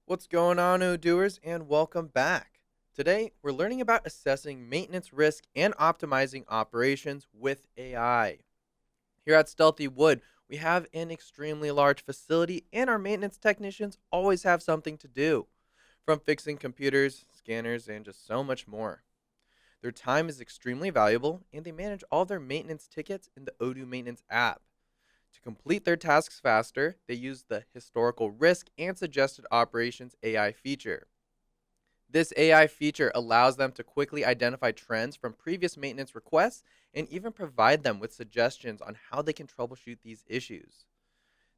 What's going on, Odooers, and welcome back. Today, we're learning about assessing maintenance risk and optimizing operations with AI. Here at Stealthy Wood, we have an extremely large facility, and our maintenance technicians always have something to do, from fixing computers, scanners, and just so much more. Their time is extremely valuable, and they manage all their maintenance tickets in the Odoo Maintenance app. To complete their tasks faster, they use the Historical Risk and Suggested Operations AI feature. This AI feature allows them to quickly identify trends from previous maintenance requests and even provide them with suggestions on how they can troubleshoot these issues.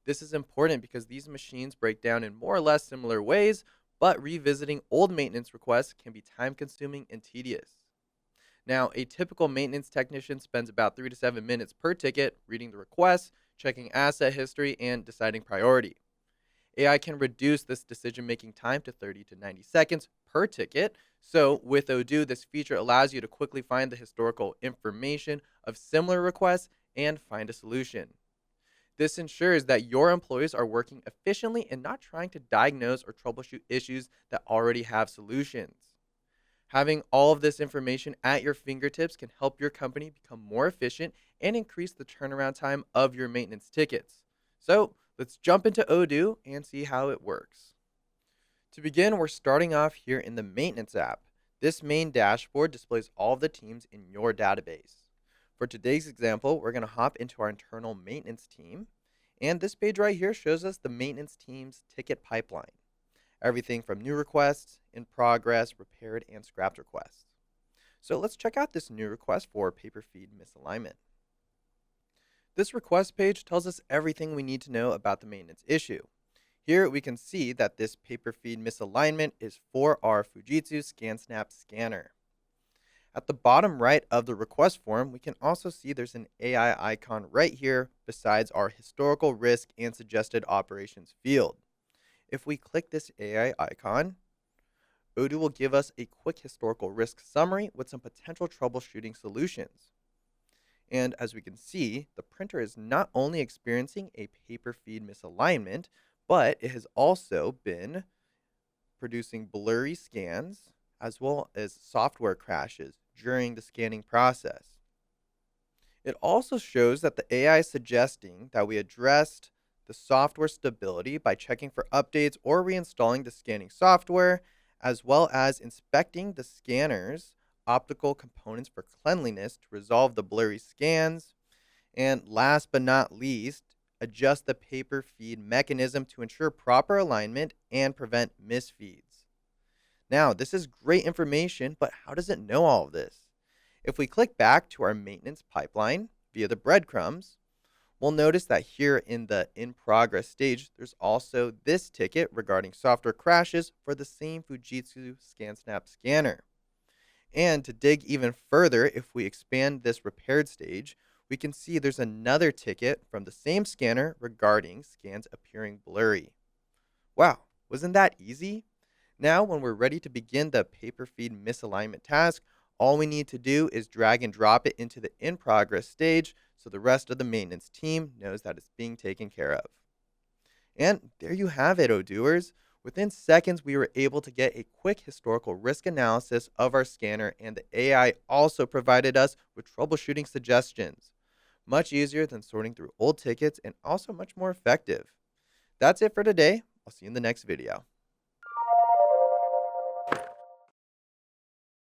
This is important because these machines break down in more or less similar ways, but revisiting old maintenance requests can be time consuming and tedious. Now, a typical maintenance technician spends about 3 to 7 minutes per ticket reading the request, checking asset history, and deciding priority. AI can reduce this decision making time to 30 to 90 seconds per ticket. So, with Odoo, this feature allows you to quickly find the historical information of similar requests and find a solution. This ensures that your employees are working efficiently and not trying to diagnose or troubleshoot issues that already have solutions. Having all of this information at your fingertips can help your company become more efficient and increase the turnaround time of your maintenance tickets. So, let's jump into Odoo and see how it works. To begin, we're starting off here in the maintenance app. This main dashboard displays all of the teams in your database. For today's example, we're going to hop into our internal maintenance team. And this page right here shows us the maintenance team's ticket pipeline. Everything from new requests, in progress, repaired, and scrapped requests. So let's check out this new request for paper feed misalignment. This request page tells us everything we need to know about the maintenance issue. Here we can see that this paper feed misalignment is for our Fujitsu ScanSnap scanner. At the bottom right of the request form, we can also see there's an AI icon right here besides our historical risk and suggested operations field. If we click this AI icon, Odoo will give us a quick historical risk summary with some potential troubleshooting solutions. And as we can see, the printer is not only experiencing a paper feed misalignment, but it has also been producing blurry scans as well as software crashes during the scanning process. It also shows that the AI is suggesting that we addressed the software stability by checking for updates or reinstalling the scanning software, as well as inspecting the scanner's optical components for cleanliness to resolve the blurry scans, and last but not least, adjust the paper feed mechanism to ensure proper alignment and prevent misfeeds. Now, this is great information, but how does it know all of this? If we click back to our maintenance pipeline via the breadcrumbs, we'll notice that here in the in progress stage, there's also this ticket regarding software crashes for the same Fujitsu ScanSnap scanner. And to dig even further, if we expand this repaired stage, we can see there's another ticket from the same scanner regarding scans appearing blurry. Wow, wasn't that easy? Now, when we're ready to begin the paper feed misalignment task, all we need to do is drag and drop it into the in progress stage so the rest of the maintenance team knows that it's being taken care of. And there you have it, Odooers. Within seconds, we were able to get a quick historical risk analysis of our scanner, and the AI also provided us with troubleshooting suggestions. Much easier than sorting through old tickets and also much more effective. That's it for today. I'll see you in the next video.